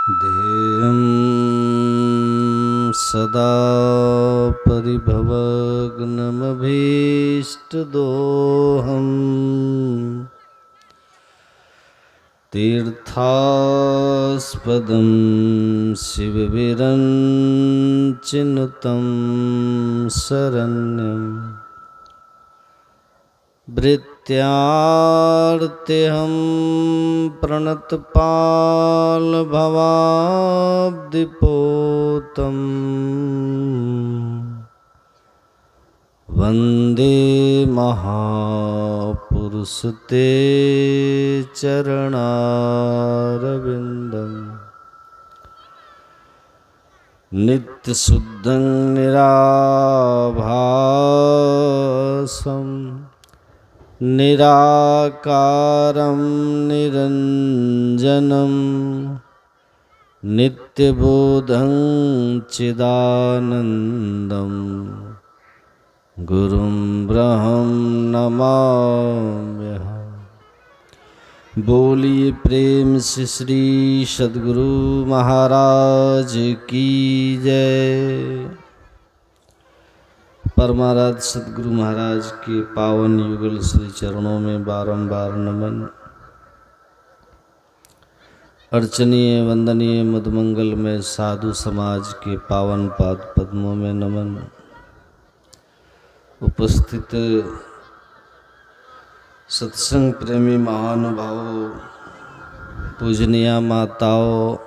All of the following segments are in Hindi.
ध्येयं सदा परिभवग्नमभीष्टदोहम् तीर्थास्पदं शिवविरञ्चिनुतं शरण्यम् भृत्यार्त्यहं प्रणतपालभवाब्धिपोतम् वन्दे महापुरुषते चरणारविन्दम् नित्यशुद्धं निराभासम् निराकारं निरञ्जनं नित्यबोधं चिदानन्दं गुरुं ब्रह्म नमाम्यहम्। बोलिए प्रेम से श्री सद्गुरु महाराज की जय। परमाराध्य सद्गुरु महाराज के पावन युगल श्री चरणों में बारंबार नमन। अर्चनीय वंदनीय मधुमंगल में साधु समाज के पावन पाद पद्मों में नमन। उपस्थित सत्संग प्रेमी महानुभावों, पूजनीय माताओं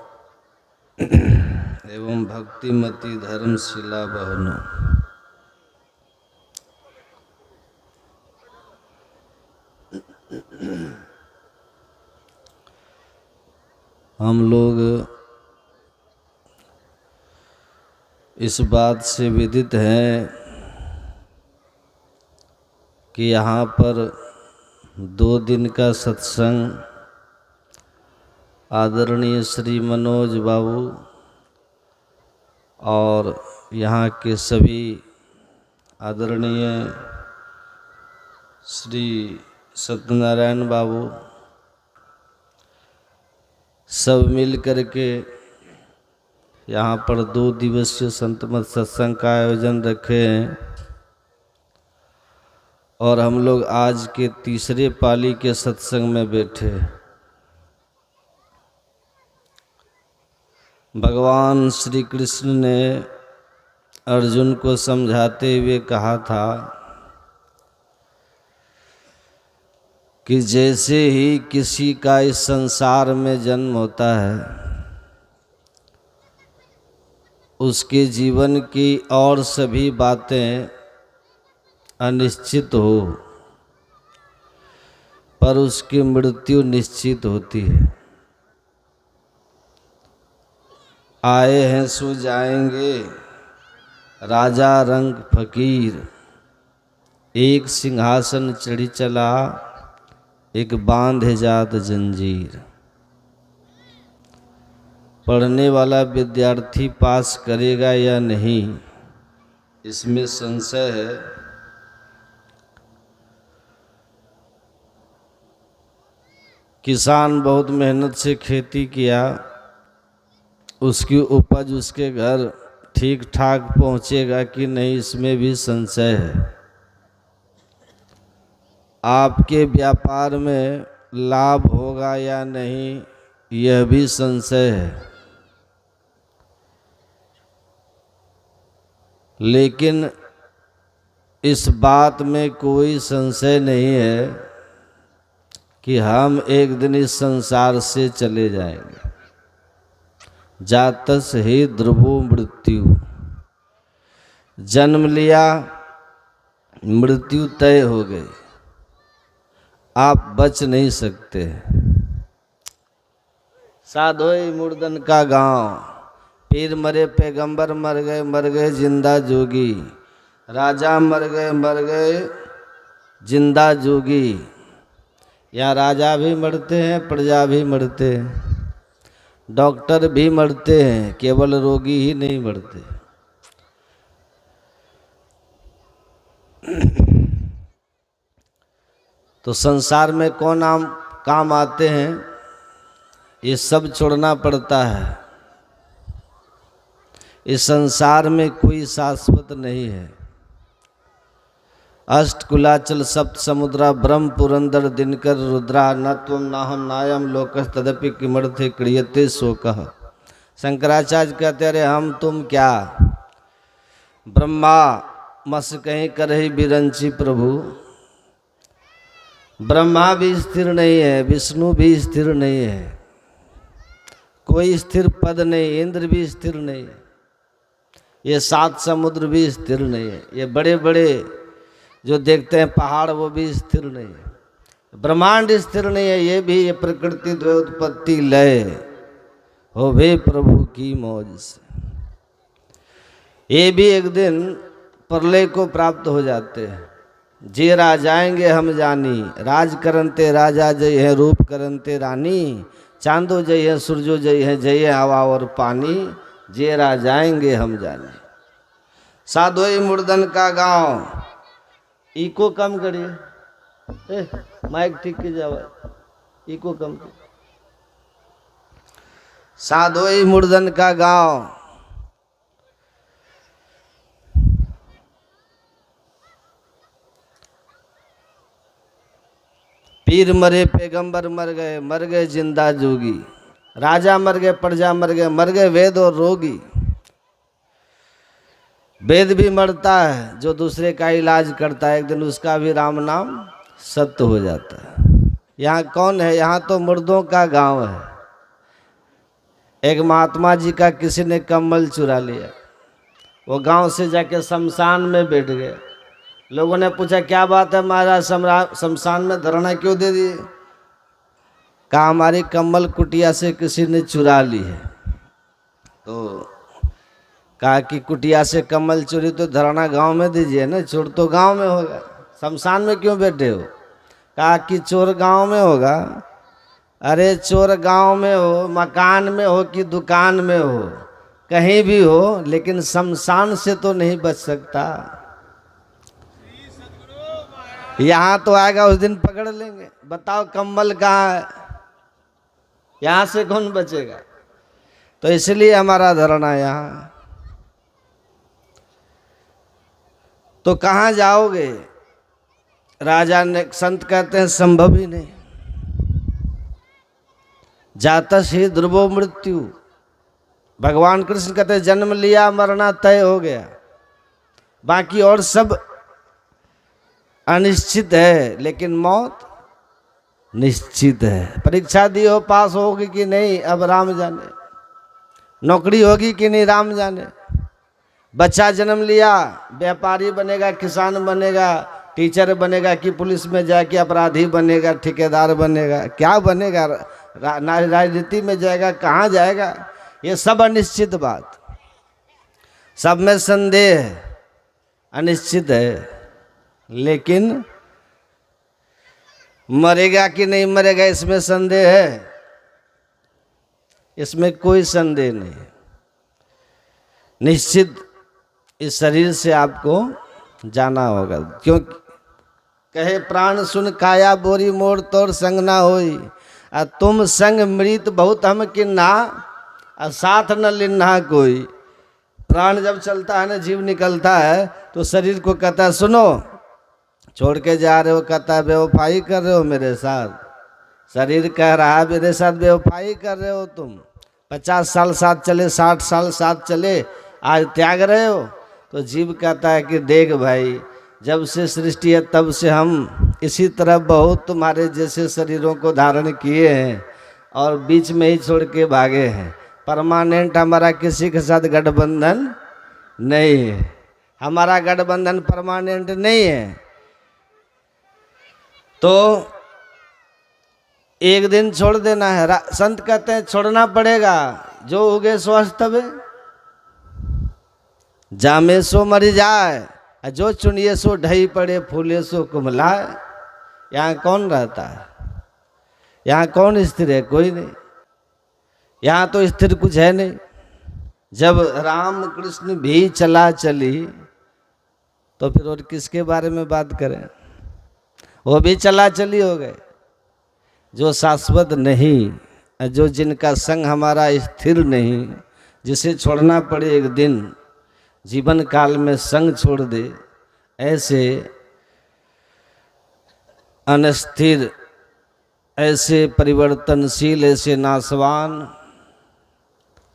एवं भक्तिमती धर्मशिला बहनों, हम लोग इस बात से विदित हैं कि यहाँ पर 2 दिन का सत्संग आदरणीय श्री मनोज बाबू और यहाँ के सभी आदरणीय श्री सत्यनारायण बाबू सब मिल करके यहाँ पर 2 दिवसीय संतमत सत्संग का आयोजन रखे हैं और हम लोग आज के तीसरे पाली के सत्संग में बैठे। भगवान श्री कृष्ण ने अर्जुन को समझाते हुए कहा था कि जैसे ही किसी का इस संसार में जन्म होता है, उसके जीवन की और सभी बातें अनिश्चित हो, पर उसकी मृत्यु निश्चित होती है। आए हैं सो जाएंगे, राजा रंग फकीर, एक सिंहासन चढ़ी चला, एक बांधे जात जंजीर। पढ़ने वाला विद्यार्थी पास करेगा या नहीं, इसमें संशय है। किसान बहुत मेहनत से खेती किया, उसकी उपज उसके घर ठीक ठाक पहुंचेगा कि नहीं, इसमें भी संशय है। आपके व्यापार में लाभ होगा या नहीं, यह भी संशय है। लेकिन इस बात में कोई संशय नहीं है कि हम एक दिन इस संसार से चले जाएंगे। जातस ही ध्रुवो मृत्यु, जन्म लिया, मृत्यु तय हो गई, आप बच नहीं सकते। साधोई मुर्दन का गांव, पीर मरे पैगंबर मर गए जिंदा जोगी, राजा मर गए जिंदा जोगी। यहाँ राजा भी मरते हैं, प्रजा भी मरते हैं, डॉक्टर भी मरते हैं, केवल रोगी ही नहीं मरते। तो संसार में कौन काम आते हैं, ये सब छोड़ना पड़ता है। इस संसार में कोई शाश्वत नहीं है। अष्ट कुलाचल सप्त समुद्रा ब्रह्म पुरंदर दिनकर रुद्रा न त्वं नाहम नायम लोकस तदपि किमर्थे क्रियते शोकः। शंकराचार्य कहते अरे हम तुम क्या, ब्रह्मा मस कहीं करही बिरंची प्रभु। ब्रह्मा भी स्थिर नहीं है, विष्णु भी स्थिर नहीं है, कोई स्थिर पद नहीं, इंद्र भी स्थिर नहीं है, ये सात समुद्र भी स्थिर नहीं है, ये बड़े बड़े जो देखते हैं पहाड़ वो भी स्थिर नहीं है, ब्रह्मांड स्थिर नहीं है, ये भी ये प्रकृति द्वयोत्पत्ति लय हो भे प्रभु की मौज से, ये भी एक दिन प्रलय को प्राप्त हो जाते हैं। जे राजाएंगे हम जानी, राज करनते राजा जय है, रूप करनते रानी, चांदो जय है, सूरजो जय है, जय हवा और पानी, जे राजाएंगे हम जानी। साधोई मुर्दन का गांव, इको कम करिए, माइक ठीक की जाओ, इको कम करिए। साधोई मुर्दन का गांव, पीर मरे पैगंबर मर गए जिंदा जोगी, राजा मर गए प्रजा मर गए वेद और रोगी। वेद भी मरता है, जो दूसरे का इलाज करता है एक दिन उसका भी राम नाम सत्य हो जाता है। यहाँ कौन है, यहाँ तो मुर्दों का गांव है। एक महात्मा जी का किसी ने कम्बल चुरा लिया, वो गांव से जाके शमशान में बैठ गए। लोगों ने पूछा क्या बात है महाराज, शमशान में धरना क्यों दे दिए? कहा हमारी कम्बल कुटिया से किसी ने चुरा ली है। तो कहा कि कुटिया से कम्बल चोरी तो धरना गांव में दीजिए ना, चोर तो गांव में होगा, शमशान में क्यों बैठे हो? कहा कि चोर गांव में होगा। अरे चोर गांव में हो, मकान में हो कि दुकान में हो, कहीं भी हो, लेकिन शमशान से तो नहीं बच सकता। यहाँ तो आएगा उस दिन पकड़ लेंगे। बताओ कम्बल कहाँ है, यहाँ से कौन बचेगा? तो इसलिए हमारा धरना यहाँ। तो कहाँ जाओगे? राजा ने, संत कहते हैं संभव ही नहीं, जातस ही ध्रुवो मृत्यु। भगवान कृष्ण कहते हैं जन्म लिया मरना तय हो गया, बाकी और सब अनिश्चित है, लेकिन मौत निश्चित है। परीक्षा दी हो, पास होगी कि नहीं अब राम जाने, नौकरी होगी कि नहीं राम जाने, बच्चा जन्म लिया व्यापारी बनेगा, किसान बनेगा, टीचर बनेगा कि पुलिस में जाके अपराधी बनेगा, ठेकेदार बनेगा, क्या बनेगा, राजनीति में जाएगा, कहाँ जाएगा, ये सब अनिश्चित बात, सब में संदेह है, अनिश्चित है। लेकिन मरेगा कि नहीं मरेगा इसमें संदेह है, इसमें कोई संदेह नहीं। निश्चित इस शरीर से आपको जाना होगा, क्योंकि कहे प्राण सुन काया बोरी मोर तोर संग ना होई, आ तुम संग मृत बहुत हम किन्ना, आ साथ न लिन्हा कोई। प्राण जब चलता है ना, जीव निकलता है, तो शरीर को कहता है सुनो, छोड़ के जा रहे हो, कहता है बेवफाई कर रहे हो मेरे साथ। शरीर कह रहा है मेरे साथ बेवफाई कर रहे हो तुम, 50 साल साथ चले, 60 साल साथ चले, आज त्याग रहे हो। तो जीव कहता है कि देख भाई, जब से सृष्टि है तब से हम इसी तरह बहुत तुम्हारे जैसे शरीरों को धारण किए हैं और बीच में ही छोड़ के भागे हैं। परमानेंट हमारा किसी के साथ गठबंधन नहीं है, हमारा गठबंधन परमानेंट नहीं है। तो एक दिन छोड़ देना है। संत कहते हैं छोड़ना पड़ेगा, जो उगे सो अस्तबे, जामे सो मर जाए, जो चुनिए सो ढही पड़े, फूले सो कुमलाए। यहाँ कौन रहता है? यहाँ कौन स्थिर है? कोई नहीं। यहाँ तो स्थिर कुछ है नहीं। जब राम कृष्ण भी चला चली, तो फिर और किसके बारे में बात करें? वो भी चला चली हो गए। जो शाश्वत नहीं, जो जिनका संग हमारा स्थिर नहीं, जिसे छोड़ना पड़े एक दिन, जीवन काल में संग छोड़ दे, ऐसे अनस्थिर, ऐसे परिवर्तनशील, ऐसे नाशवान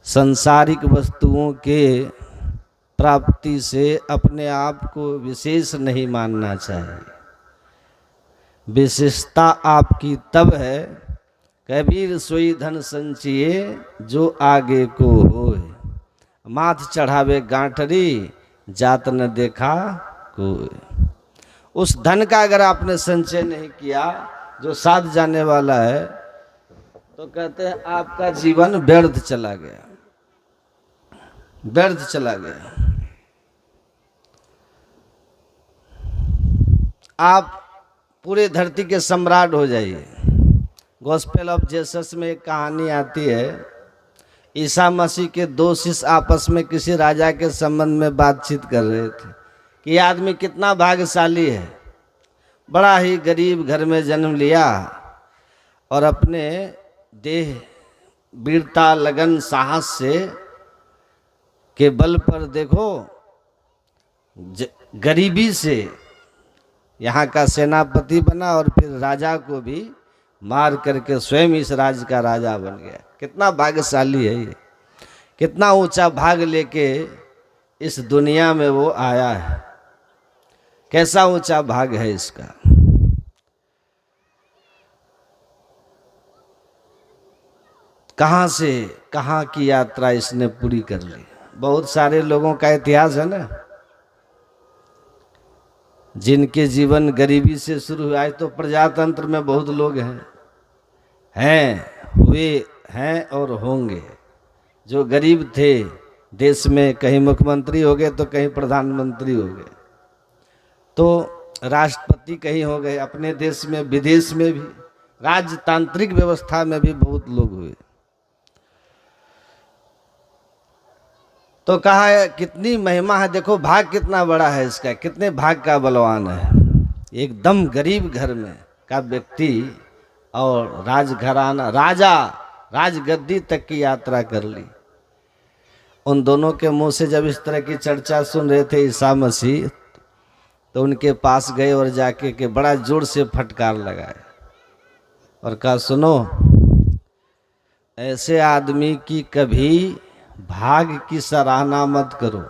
सांसारिक वस्तुओं के प्राप्ति से अपने आप को विशेष नहीं मानना चाहिए। विशेषता आपकी तब है, कबीर सोई धन संचिए जो आगे को होए, माथ चढ़ावे गांठरी जात न देखा कोई। उस धन का अगर आपने संचय नहीं किया जो साथ जाने वाला है, तो कहते हैं आपका जीवन व्यर्थ चला गया, व्यर्थ चला गया। आप पूरे धरती के सम्राट हो जाइए। गॉस्पेल ऑफ जेसस में एक कहानी आती है, ईसा मसीह के दो शिष्य आपस में किसी राजा के संबंध में बातचीत कर रहे थे कि यह आदमी कितना भाग्यशाली है, बड़ा ही गरीब घर में जन्म लिया और अपने देह वीरता, लगन, साहस से के बल पर देखो गरीबी से यहाँ का सेनापति बना और फिर राजा को भी मार करके स्वयं इस राज्य का राजा बन गया। कितना भाग्यशाली है ये, कितना ऊंचा भाग लेके इस दुनिया में वो आया है, कैसा ऊंचा भाग है इसका। कहाँ से कहाँ की यात्रा इसने पूरी कर ली। बहुत सारे लोगों का इतिहास है ना, जिनके जीवन गरीबी से शुरू हुआ है। तो प्रजातंत्र में बहुत लोग हैं, हुए हैं और होंगे जो गरीब थे, देश में कहीं मुख्यमंत्री हो गए तो कहीं प्रधानमंत्री हो गए, तो राष्ट्रपति कहीं हो गए, अपने देश में विदेश में भी, राजतांत्रिक व्यवस्था में भी बहुत लोग हुए। तो कहा है कितनी महिमा है, देखो भाग कितना बड़ा है इसका, कितने भाग का बलवान है। एकदम गरीब घर में का व्यक्ति और राजघराना, राजा, राजगद्दी तक की यात्रा कर ली। उन दोनों के मुंह से जब इस तरह की चर्चा सुन रहे थे ईसा मसीह, तो उनके पास गए और जाके के बड़ा जोर से फटकार लगाए और कहा, सुनो, ऐसे आदमी की कभी भाग की सराहना मत करो,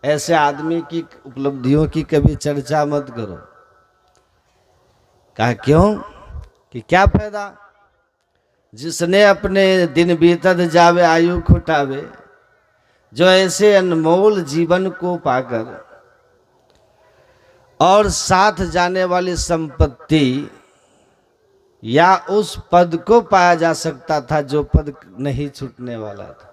ऐसे आदमी की उपलब्धियों की कभी चर्चा मत करो। कहा क्यों? कि क्या फायदा, जिसने अपने दिन बीतत जावे आयु खुटावे, जो ऐसे अनमोल जीवन को पाकर और साथ जाने वाली संपत्ति या उस पद को पाया जा सकता था जो पद नहीं छूटने वाला था।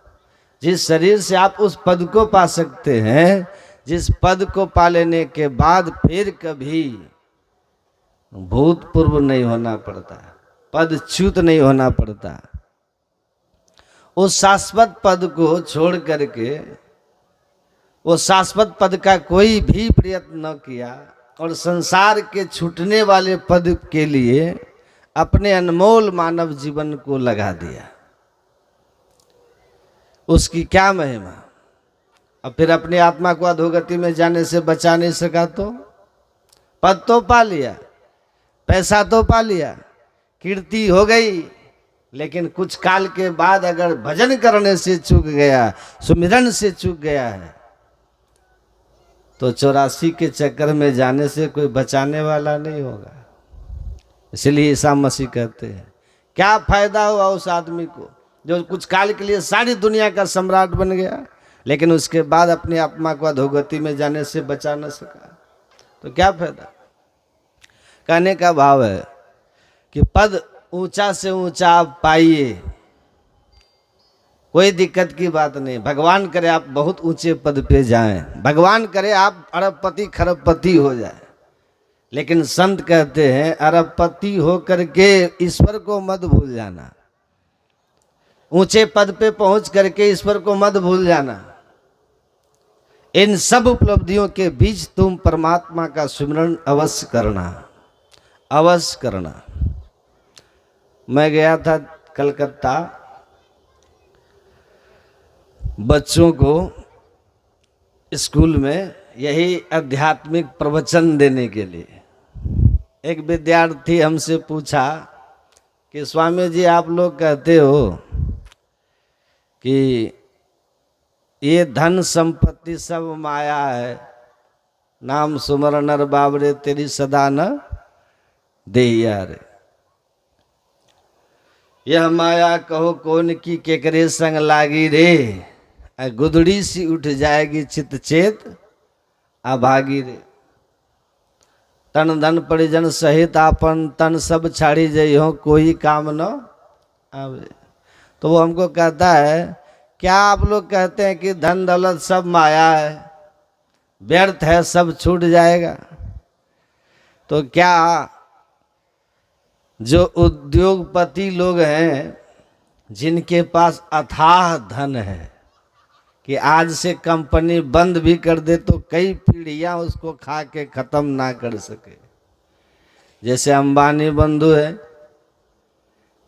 जिस शरीर से आप उस पद को पा सकते हैं, जिस पद को पा लेने के बाद फिर कभी भूतपूर्व नहीं होना पड़ता, पदच्युत नहीं होना पड़ता, उस शाश्वत पद को छोड़ करके वो शाश्वत पद का कोई भी प्रयत्न न किया और संसार के छूटने वाले पद के लिए अपने अनमोल मानव जीवन को लगा दिया, उसकी क्या महिमा। अब फिर अपनी आत्मा को अधोगति में जाने से बचा नहीं सका तो पद तो पा लिया, पैसा तो पा लिया, कीर्ति हो गई, लेकिन कुछ काल के बाद अगर भजन करने से चूक गया, सुमिरन से चूक गया है, तो 84 के चक्कर में जाने से कोई बचाने वाला नहीं होगा। इसलिए ईसा मसीह कहते हैं, क्या फायदा हुआ उस आदमी को जो कुछ काल के लिए सारी दुनिया का सम्राट बन गया, लेकिन उसके बाद अपनी आत्मा को अधोगति में जाने से बचा न सका, तो क्या फायदा। कहने का भाव है कि पद ऊंचा से ऊंचा आप पाइए, कोई दिक्कत की बात नहीं। भगवान करे आप बहुत ऊंचे पद पे जाएं, भगवान करे आप अरबपति खरबपति हो जाए, लेकिन संत कहते हैं अरबपति हो करके ईश्वर को मत भूल जाना, ऊंचे पद पे पहुंच करके ईश्वर को मत भूल जाना। इन सब उपलब्धियों के बीच तुम परमात्मा का सुमिरन अवश्य करना, अवश्य करना। मैं गया था कलकत्ता, बच्चों को स्कूल में यही आध्यात्मिक प्रवचन देने के लिए। एक विद्यार्थी हमसे पूछा कि स्वामी जी आप लोग कहते हो कि ये धन संपत्ति सब माया है, नाम सुमर नर बाबरे तेरी सदा न देहिया रे, यह माया कहो कौन की केकरे संग लागी रे, गुदड़ी सी उठ जाएगी चित चेत अभागी रे, तन धन परिजन सहित आपन तन सब छाड़ी जइहो कोई काम न आवे। तो वो हमको कहता है क्या आप लोग कहते हैं कि धन दौलत सब माया है, व्यर्थ है, सब छूट जाएगा, तो क्या जो उद्योगपति लोग हैं जिनके पास अथाह धन है कि आज से कंपनी बंद भी कर दे तो कई पीढ़ियां उसको खा के खत्म ना कर सके, जैसे अंबानी बंधु है,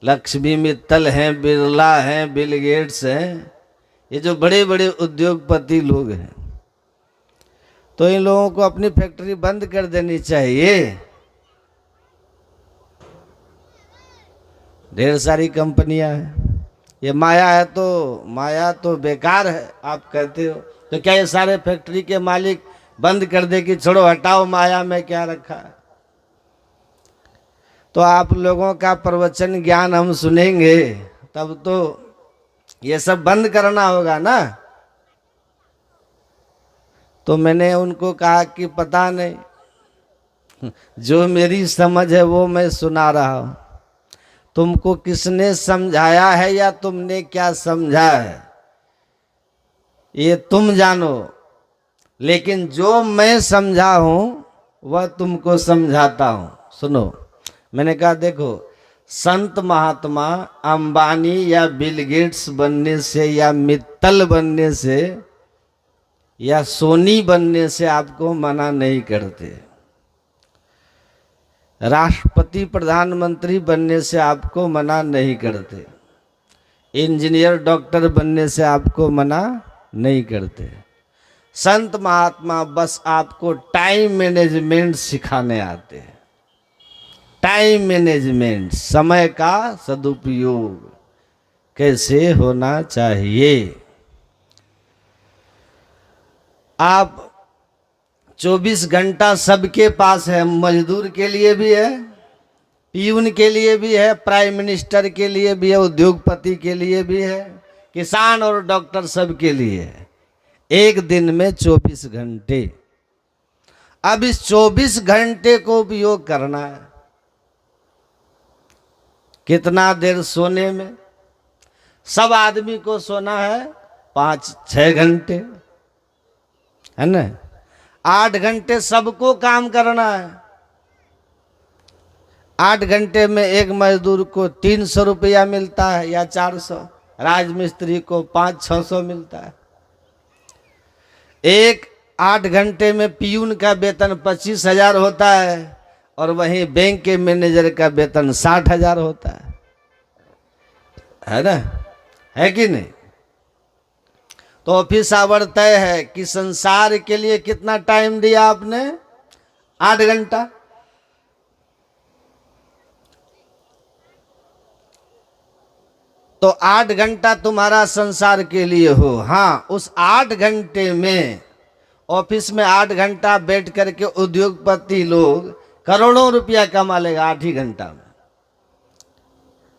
लक्ष्मी मित्तल हैं, बिरला हैं, बिल गेट्स हैं, ये जो बड़े बड़े उद्योगपति लोग हैं, तो इन लोगों को अपनी फैक्ट्री बंद कर देनी चाहिए। ढेर सारी कंपनियां हैं, ये माया है तो माया तो बेकार है आप कहते हो, तो क्या ये सारे फैक्ट्री के मालिक बंद कर दे कि छोड़ो हटाओ माया में क्या रखा है। तो आप लोगों का प्रवचन ज्ञान हम सुनेंगे तब तो ये सब बंद करना होगा ना। तो मैंने उनको कहा कि पता नहीं, जो मेरी समझ है वो मैं सुना रहा हूं, तुमको किसने समझाया है या तुमने क्या समझा है ये तुम जानो, लेकिन जो मैं समझा हूं वह तुमको समझाता हूं। सुनो, मैंने कहा देखो, संत महात्मा अंबानी या बिल गेट्स बनने से या मित्तल बनने से या सोनी बनने से आपको मना नहीं करते, राष्ट्रपति प्रधानमंत्री बनने से आपको मना नहीं करते, इंजीनियर डॉक्टर बनने से आपको मना नहीं करते। संत महात्मा बस आपको टाइम मैनेजमेंट सिखाने आते हैं, टाइम मैनेजमेंट, समय का सदुपयोग कैसे होना चाहिए। आप 24 घंटा सबके पास है, मजदूर के लिए भी है, पीयून के लिए भी है, प्राइम मिनिस्टर के लिए भी है, उद्योगपति के लिए भी है, किसान और डॉक्टर सब के लिए है। एक दिन में 24 घंटे, अब इस 24 घंटे को उपयोग करना है। कितना देर सोने में, सब आदमी को सोना है 5-6 घंटे, है ना। 8 घंटे सबको काम करना है। 8 घंटे में एक मजदूर को 300 रुपया मिलता है या 400, राजमिस्त्री को 500-600 मिलता है। एक 8 घंटे में पीयून का वेतन 25,000 होता है और वहीं बैंक के मैनेजर का वेतन 60,000 होता है ना, है कि नहीं। तो ऑफिस आवर तय है कि संसार के लिए कितना टाइम दिया आपने, 8 घंटा। तो 8 घंटा तुम्हारा संसार के लिए हो। हाँ, उस 8 घंटे में ऑफिस में 8 घंटा बैठ करके उद्योगपति लोग करोड़ों रुपया कमा लेगा 8 ही घंटा में।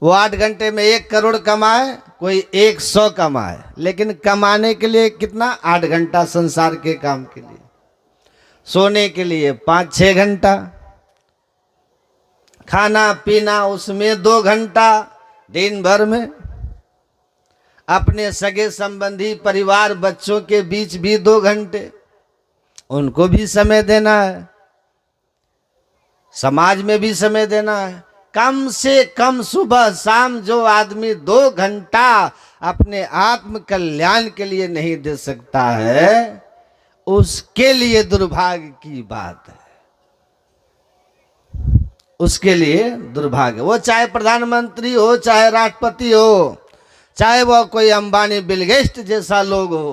वो 8 घंटे में 1 करोड़ कमाए, कोई 100 कमाए, लेकिन कमाने के लिए कितना, 8 घंटा संसार के काम के लिए। सोने के लिए 5-6 घंटा, खाना पीना उसमें 2 घंटा दिन भर में, अपने सगे संबंधी परिवार बच्चों के बीच भी 2 घंटे, उनको भी समय देना है, समाज में भी समय देना है। कम से कम सुबह शाम जो आदमी 2 घंटा अपने आत्म कल्याण के लिए नहीं दे सकता है, उसके लिए दुर्भाग्य की बात है, उसके लिए दुर्भाग्य। वो चाहे प्रधानमंत्री हो, चाहे राष्ट्रपति हो, चाहे वह कोई अंबानी बिल गेट्स जैसा लोग हो,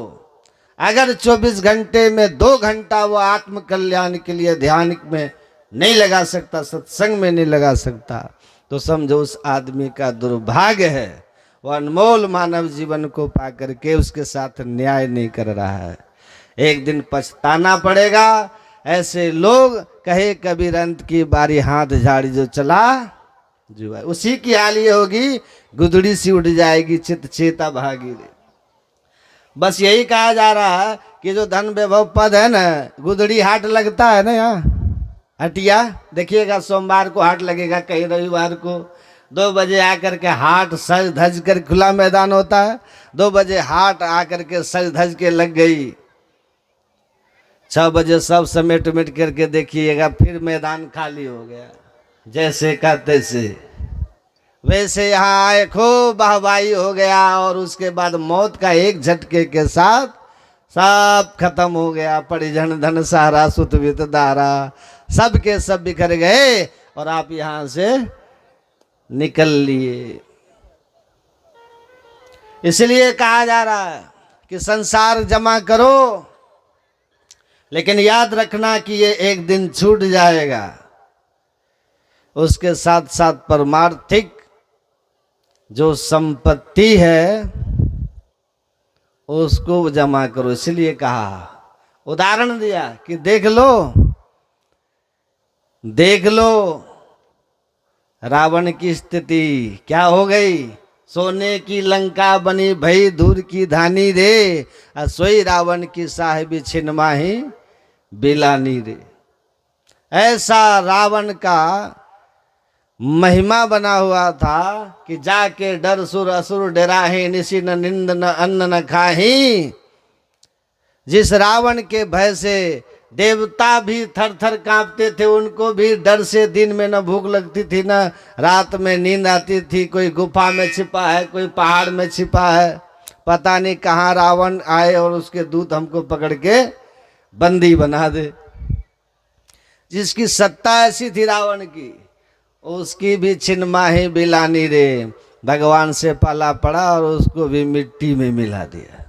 अगर 24 घंटे में 2 घंटा वो आत्म कल्याण के लिए ध्यान में नहीं लगा सकता, सत्संग में नहीं लगा सकता, तो समझो उस आदमी का दुर्भाग्य है। वो अनमोल मानव जीवन को पा करके उसके साथ न्याय नहीं कर रहा है। एक दिन पछताना पड़ेगा। ऐसे लोग कहे कबीर अंत की बारी हाथ झाड़ी जो चला जुआ, उसी की हाल ये होगी, गुदड़ी सी उड़ जाएगी चित चेता भागी रे। बस यही कहा जा रहा है कि जो धन वैभव पद है ना, गुदड़ी हाट लगता है ना, यहाँ हटिया देखिएगा, सोमवार को हाट लगेगा, कहीं रविवार को 2 बजे आकर के हाट सज धज कर, खुला मैदान होता है, 2 बजे हाट आकर के सज धज के लग गई, 6 बजे सब समेट उमेट करके देखिएगा फिर मैदान खाली हो गया। जैसे का तैसे, वैसे यहाँ आए, खूब वाहवाही हो गया, और उसके बाद मौत का एक झटके के साथ सब खत्म हो गया। परिजन धन सहारा सुत वित दारा, सब के सब बिखर गए और आप यहाँ से निकल लिए। इसलिए कहा जा रहा है कि संसार जमा करो, लेकिन याद रखना कि ये एक दिन छूट जाएगा। उसके साथ साथ परमार्थिक जो संपत्ति है उसको जमा करो। इसलिए कहा, उदाहरण दिया कि देख लो रावण की स्थिति क्या हो गई। सोने की लंका बनी भई धूर की धानी रे, सोई रावण की साहिबी छिन्माही बिलानी रे। ऐसा रावण का महिमा बना हुआ था कि जाके डर सुर असुर डराहे, निशी न निंद न अन्न न खाही। जिस रावण के भय से देवता भी थर थर कांपते थे, उनको भी डर से दिन में न भूख लगती थी न रात में नींद आती थी। कोई गुफा में छिपा है, कोई पहाड़ में छिपा है, पता नहीं कहाँ रावण आए और उसके दूत हमको पकड़ के बंदी बना दे। जिसकी सत्ता ऐसी थी रावण की, उसकी भी छिन्माही बिलानी रे। भगवान से पाला पड़ा और उसको भी मिट्टी में मिला दिया।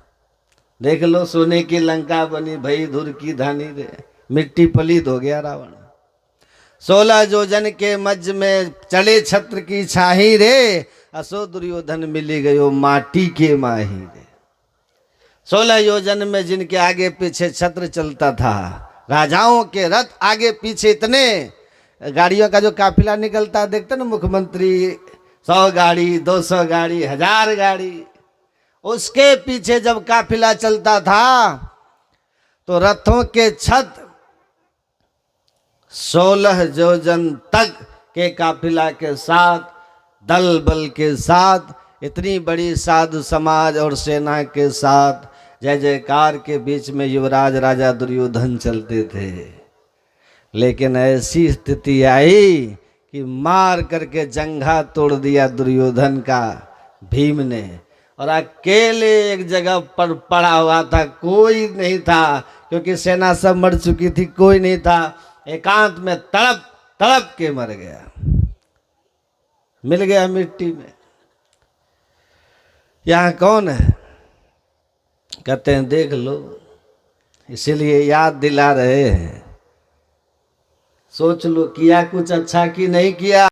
देख लो, सोने की लंका बनी भई धूर की धानी रे, मिट्टी पलीत हो गया रावण। 16 योजन के मध्य में चले छत्र की छाही रे, असो दुर्योधन मिली गयो माटी के माही रे। 16 योजन में जिनके आगे पीछे छत्र चलता था, राजाओं के रथ आगे पीछे, इतने गाड़ियों का जो काफिला निकलता देखते ना, मुख्यमंत्री 100 गाड़ी 200 गाड़ी 1000 गाड़ी, उसके पीछे जब काफिला चलता था तो रथों के छत 16 योजन तक के काफिला के साथ, दल बल के साथ, इतनी बड़ी साधु समाज और सेना के साथ जय जयकार के बीच में युवराज राजा दुर्योधन चलते थे। लेकिन ऐसी स्थिति आई कि मार करके जंघा तोड़ दिया दुर्योधन का भीम ने, और अकेले एक जगह पर पड़ा हुआ था, कोई नहीं था, क्योंकि सेना सब मर चुकी थी, कोई नहीं था। एकांत में तड़प तड़प के मर गया, मिल गया मिट्टी में। यहाँ कौन है? कहते हैं देख लो। इसीलिए याद दिला रहे हैं, सोच लो किया कुछ अच्छा कि नहीं किया।